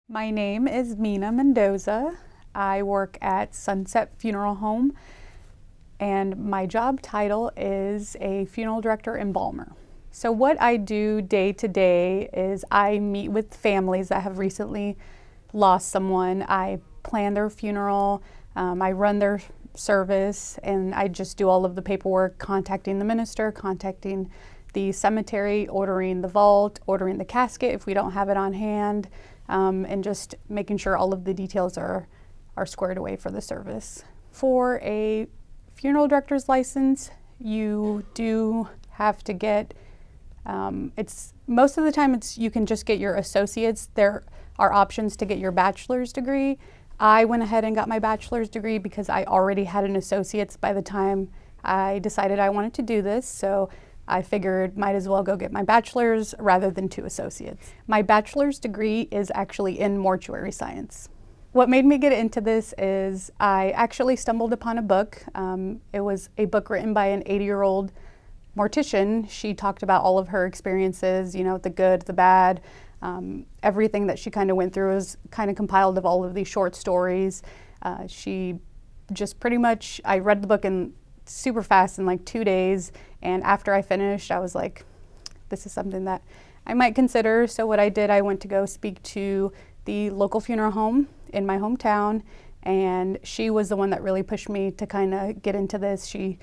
My name is Mina Mendoza. I work at Sunset Funeral Home, and my job title is a funeral director embalmer. So what I do day to day is I meet with families that have recently lost someone. I plan their funeral, I run their service, and I just do all of the paperwork, contacting the minister, contacting the cemetery, ordering the vault, ordering the casket if we don't have it on hand, and just making sure all of the details are squared away for the service. For a funeral director's license, you do have to get, most of the time you can just get your associates. There are options to get your bachelor's degree. I went ahead and got my bachelor's degree because I already had an associate's by the time I decided I wanted to do this. So I figured might as well go get my bachelor's rather than 2 associates. My bachelor's degree is actually in mortuary science. What made me get into this is I actually stumbled upon a book. It was a book written by an 80-year-old mortician. She talked about all of her experiences, the good, the bad, everything that she kind of went through was kind of compiled of all of these short stories. She just pretty much, I read the book in super fast in like 2 days, and after I finished I was like, this is something that I might consider. So what I did, I went to go speak to the local funeral home in my hometown, and she was the one that really pushed me to kind of get into this. She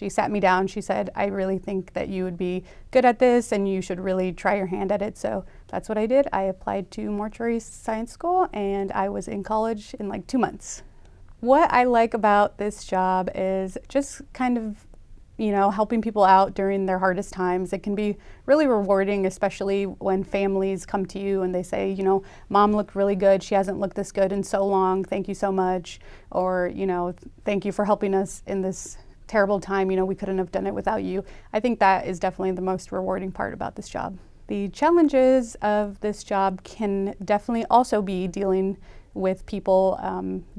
sat me down, she said, I really think that you would be good at this and you should really try your hand at it. So that's what I did. I applied to mortuary science school and I was in college in like 2 months. What I like about this job is just kind of, helping people out during their hardest times. It can be really rewarding, especially when families come to you and they say, Mom looked really good. She hasn't looked this good in so long. Thank you so much. Or, thank you for helping us in this terrible time. We couldn't have done it without you. I think that is definitely the most rewarding part about this job. The challenges of this job can definitely also be dealing with people.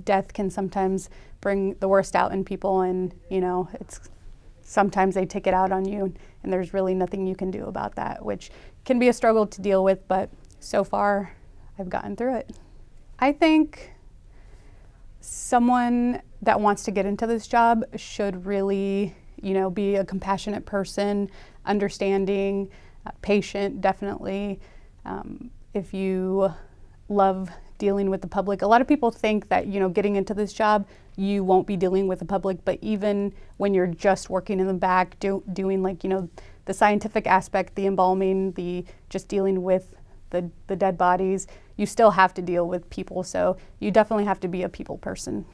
Death can sometimes bring the worst out in people, and sometimes they take it out on you, and there's really nothing you can do about that, which can be a struggle to deal with, but so far I've gotten through it. I think someone that wants to get into this job should really, be a compassionate person, understanding, patient, definitely. If you love dealing with the public. A lot of people think that, getting into this job, you won't be dealing with the public, but even when you're just working in the back, doing like, the scientific aspect, the embalming, the just dealing with the dead bodies, you still have to deal with people. So you definitely have to be a people person.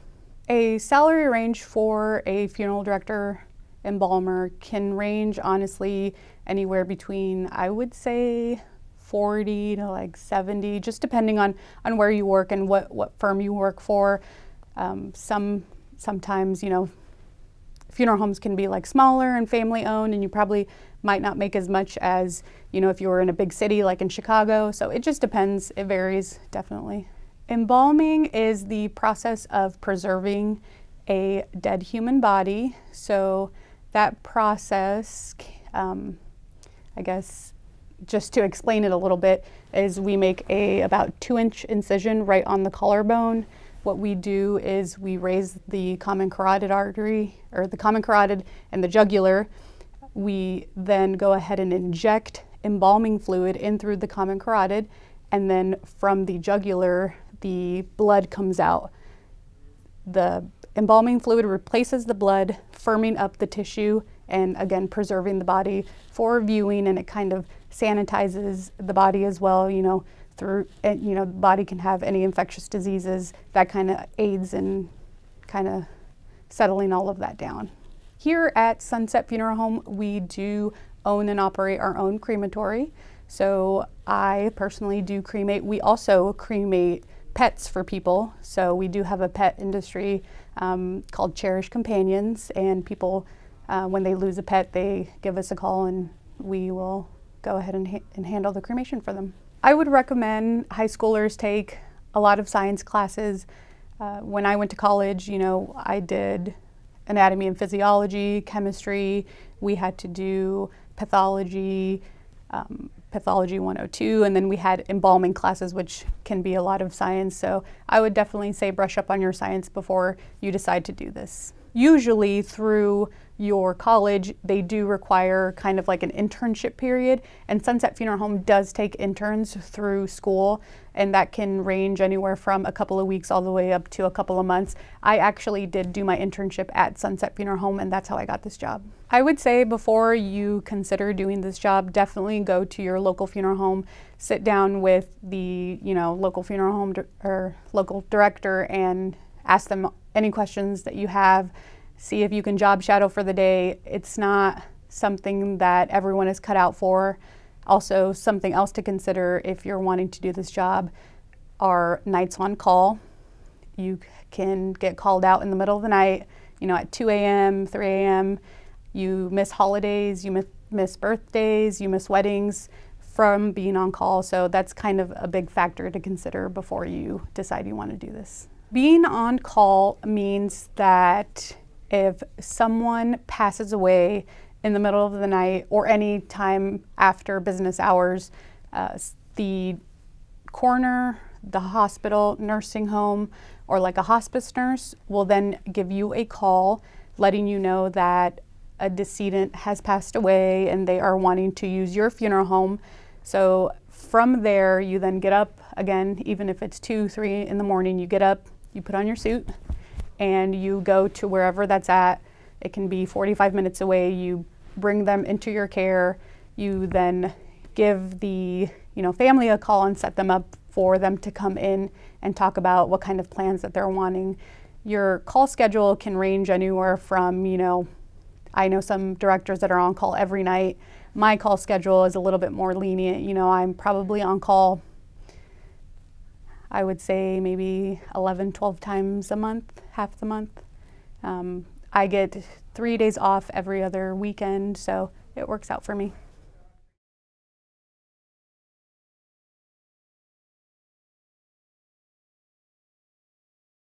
A salary range for a funeral director embalmer can range honestly anywhere between, I would say, 40 to like 70, just depending on where you work and what firm you work for. Sometimes, funeral homes can be like smaller and family owned, and you probably might not make as much as, if you were in a big city like in Chicago. So it just depends. It varies, definitely. Embalming is the process of preserving a dead human body. So that process, I guess, just to explain it a little bit, is we make a about 2-inch incision right on the collarbone. What we do is we raise the common carotid artery, or the common carotid and the jugular. We then go ahead and inject embalming fluid in through the common carotid, and then from the jugular, the blood comes out. The embalming fluid replaces the blood, firming up the tissue, and again, preserving the body for viewing, and it kind of sanitizes the body as well, through, the body can have any infectious diseases. That kind of aids in kind of settling all of that down. Here at Sunset Funeral Home, we do own and operate our own crematory. So I personally do cremate. We also cremate pets for people. So we do have a pet industry called Cherish Companions, and people, when they lose a pet, they give us a call and we will go ahead and handle the cremation for them. I would recommend high schoolers take a lot of science classes. When I went to college, I did anatomy and physiology, chemistry. We had to do pathology, Pathology 102, and then we had embalming classes, which can be a lot of science. So I would definitely say brush up on your science before you decide to do this. Usually through your college, they do require kind of like an internship period, and Sunset Funeral Home does take interns through school, and that can range anywhere from a couple of weeks all the way up to a couple of months. I actually did do my internship at Sunset Funeral Home, and that's how I got this job. I would say before you consider doing this job, definitely go to your local funeral home, sit down with the local funeral home or local director and ask them any questions that you have. See if you can job shadow for the day. It's not something that everyone is cut out for. Also, something else to consider if you're wanting to do this job are nights on call. You can get called out in the middle of the night, at 2 a.m., 3 a.m. You miss holidays, you miss birthdays, you miss weddings from being on call. So that's kind of a big factor to consider before you decide you want to do this. Being on call means that if someone passes away in the middle of the night or any time after business hours, the coroner, the hospital, nursing home, or like a hospice nurse will then give you a call letting you know that a decedent has passed away and they are wanting to use your funeral home. So from there, you then get up again, even if it's 2, 3 in the morning, you get up, you put on your suit, and you go to wherever that's at. It can be 45 minutes away. You bring them into your care. You then give the family a call and set them up for them to come in and talk about what kind of plans that they're wanting. Your call schedule can range anywhere from, I know some directors that are on call every night. My call schedule is a little bit more lenient. I'm probably on call, I would say maybe 11, 12 times a month, half the month. I get 3 days off every other weekend, so it works out for me.